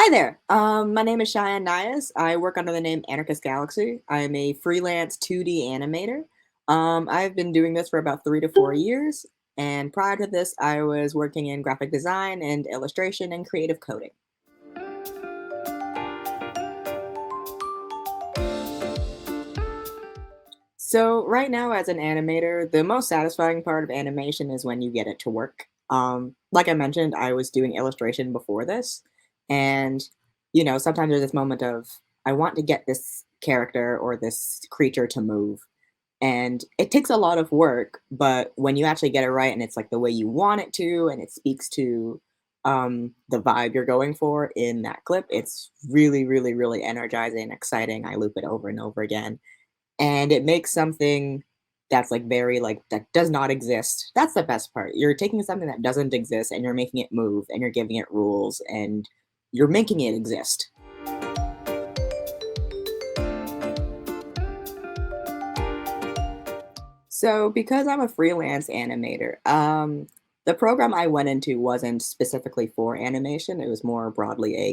Hi there. My name is Shiann Nias. I work under the name Anarchist Galaxy. I'm a freelance 2D animator. I've been doing this for about 3 to 4 years, and prior to this, I was working in graphic design and illustration and creative coding. So right now, as an animator, the most satisfying part of animation is when you get it to work. Like I mentioned, I was doing illustration before this, and sometimes there's this moment of I want to get this character or this creature to move, and it takes a lot of work. But when you actually get it right, and it's like the way you want it to, and it speaks to the vibe you're going for in that clip, it's really, really, really energizing, exciting. I loop it over and over again and it makes something that's like very like that does not exist. That's the best part. You're taking something that doesn't exist and you're making it move and you're giving it rules and you're making it exist. So because I'm a freelance animator, the program I went into wasn't specifically for animation. It was more broadly a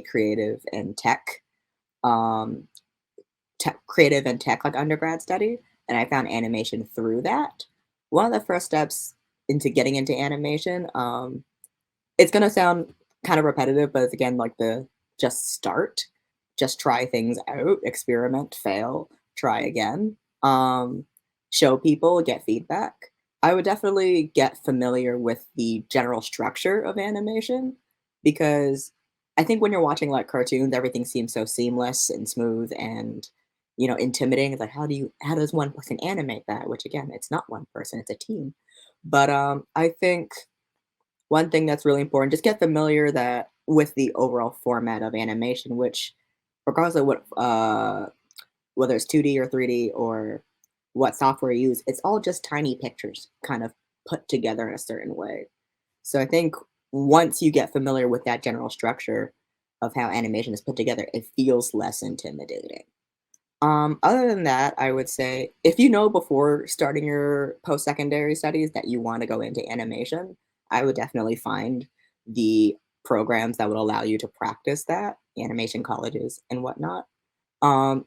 um, creative and tech like undergrad study, and I found animation through that. One of the first steps into getting into animation, it's gonna sound kind of repetitive, but it's again like the just start, just try things out, experiment, fail, try again, show people, get feedback. I would definitely get familiar with the general structure of animation because I think when you're watching like cartoons, everything seems so seamless and smooth and intimidating. It's like how does one person animate that? Which again, it's not one person, it's a team. But I think one thing that's really important, just get familiar that with the overall format of animation, which regardless of what whether it's 2D or 3D or what software you use, it's all just tiny pictures kind of put together in a certain way. So I think once you get familiar with that general structure of how animation is put together, it feels less intimidating. Other than that, I would say if you know before starting your post-secondary studies that you want to go into animation, I would definitely find the programs that would allow you to practice that, animation colleges and whatnot.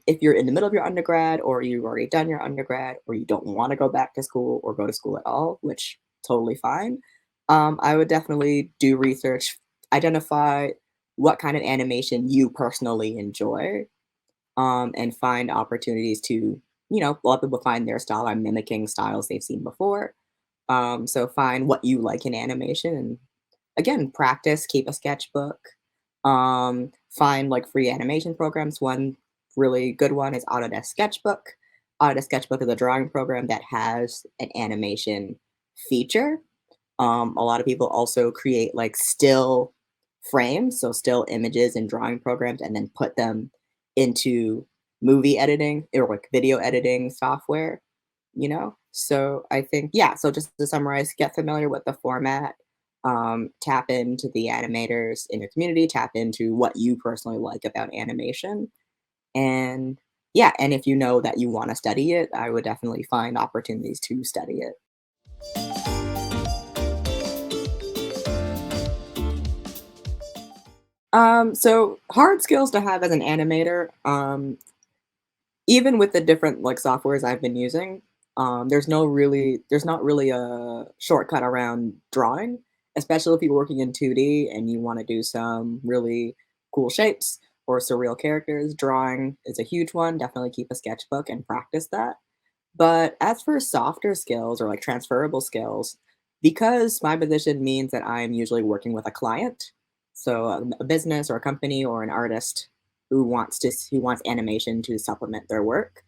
If you're in the middle of your undergrad or you've already done your undergrad or you don't want to go back to school or go to school at all, which totally fine, I would definitely do research, identify what kind of animation you personally enjoy and find opportunities to, a lot of people find their style by mimicking styles they've seen before. So find what you like in animation and again, practice, keep a sketchbook. Find like free animation programs. One really good one is Autodesk Sketchbook. Autodesk Sketchbook is a drawing program that has an animation feature. A lot of people also create like still frames, so still images and drawing programs, and then put them into movie editing or like video editing software. So I think, yeah, so just to summarize, get familiar with the format, tap into the animators in your community, tap into what you personally like about animation. And yeah, and if you know that you want to study it, I would definitely find opportunities to study it. So hard skills to have as an animator, even with the different like softwares I've been using, there's not really a shortcut around drawing, especially if you're working in 2D and you want to do some really cool shapes or surreal characters. Drawing is a huge one. Definitely keep a sketchbook and practice that. But as for softer skills or like transferable skills, because my position means that I'm usually working with a client, so a business or a company or an artist who wants animation to supplement their work.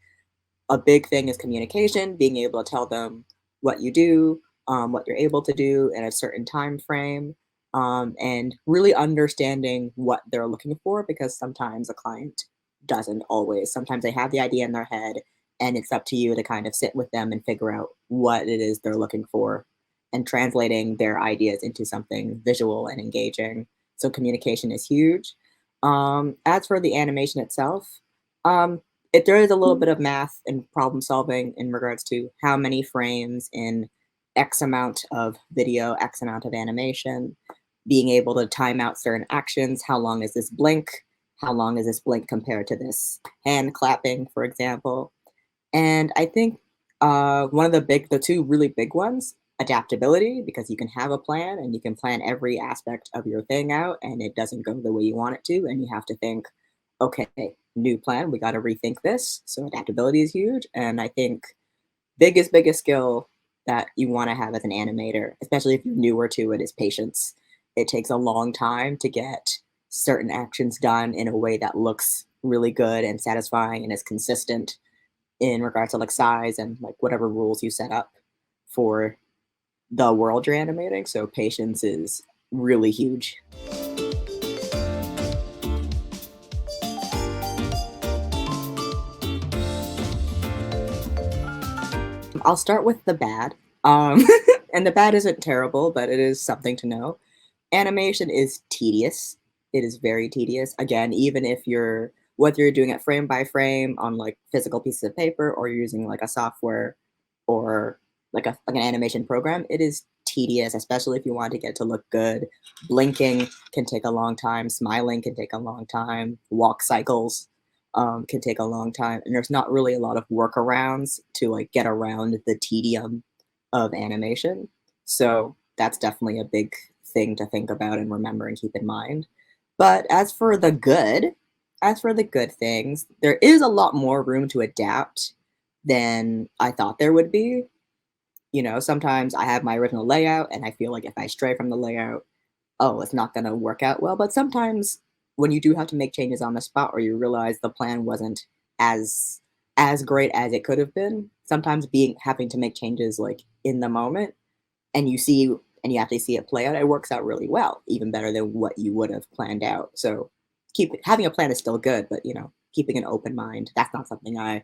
A big thing is communication, being able to tell them what you do, what you're able to do in a certain time frame, and really understanding what they're looking for because sometimes a client doesn't always. Sometimes they have the idea in their head, and it's up to you to kind of sit with them and figure out what it is they're looking for and translating their ideas into something visual and engaging. So communication is huge. As for the animation itself, there is a little bit of math and problem solving in regards to how many frames in X amount of video, X amount of animation, being able to time out certain actions, how long is this blink, How long is this blink compared to this hand clapping, for example? And I think one of the two really big ones, adaptability, because you can have a plan and you can plan every aspect of your thing out and it doesn't go the way you want it to. And you have to think, okay, new plan, we got to rethink this. So adaptability is huge. And I think biggest skill that you want to have as an animator, especially if you're newer to it, is patience. It takes a long time to get certain actions done in a way that looks really good and satisfying and is consistent in regards to like size and like whatever rules you set up for the world you're animating. So patience is really huge. I'll start with the bad. And the bad isn't terrible, but it is something to know. Animation is tedious. It is very tedious. Again, even if you're whether you're doing it frame by frame on like physical pieces of paper or you're using like a software or like an animation program, it is tedious, especially if you want to get to look good. Blinking can take a long time, smiling can take a long time, walk cycles can take a long time, and there's not really a lot of workarounds to like get around the tedium of animation. So that's definitely a big thing to think about and remember and keep in mind. But as for the good things, there is a lot more room to adapt than I thought there would be. You know, sometimes I have my original layout and I feel like if I stray from the layout, oh, it's not going to work out well. But sometimes when you do have to make changes on the spot or you realize the plan wasn't as as great as it could have been, sometimes being having to make changes like in the moment and you actually see it play out, it works out really well, even better than what you would have planned out. So keep having a plan is still good, but keeping an open mind, that's not something I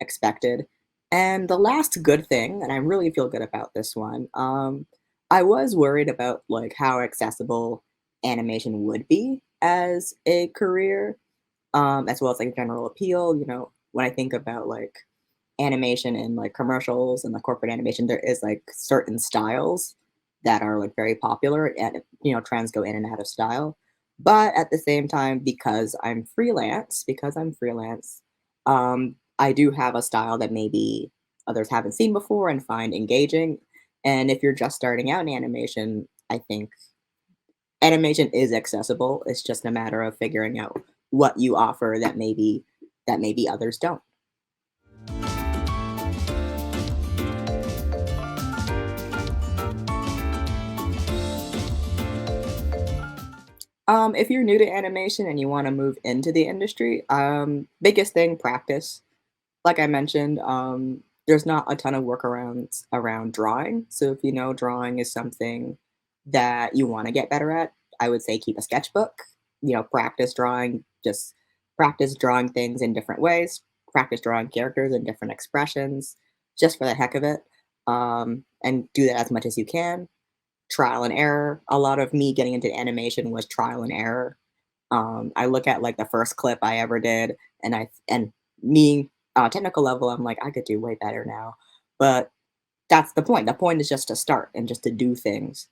expected. And the last good thing, and I really feel good about this one, I was worried about like how accessible animation would be as a career, as well as like general appeal. When I think about like animation and like commercials and the corporate animation, there is like certain styles that are like very popular and trends go in and out of style. But at the same time, because I'm freelance, I do have a style that maybe others haven't seen before and find engaging. And if you're just starting out in animation, I think animation is accessible. It's just a matter of figuring out what you offer that maybe others don't. If you're new to animation and you want to move into the industry, biggest thing, practice. Like I mentioned, there's not a ton of workarounds around drawing. So if you know drawing is something that you want to get better at, I would say keep a sketchbook. Practice drawing, just practice drawing things in different ways, practice drawing characters in different expressions, just for the heck of it. And do that as much as you can. Trial and error. A lot of me getting into animation was trial and error. I look at like the first clip I ever did, and me technical level, I'm like I could do way better now, but that's the point. The point is just to start and just to do things.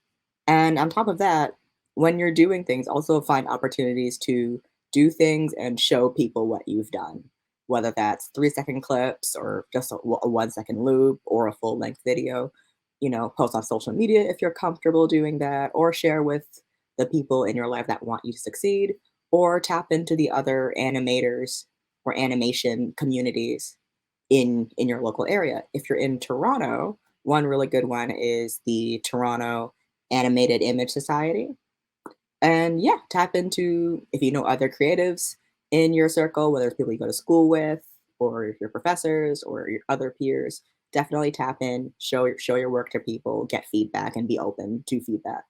And on top of that, when you're doing things, also find opportunities to do things and show people what you've done, whether that's 3-second clips or just a 1-second loop or a full length video. Post on social media if you're comfortable doing that, or share with the people in your life that want you to succeed, or tap into the other animators or animation communities in your local area. If you're in Toronto, one really good one is the Toronto Animated Image Society. And yeah, tap into if you know other creatives in your circle, whether it's people you go to school with or your professors or your other peers, definitely tap in, show your work to people, get feedback and be open to feedback.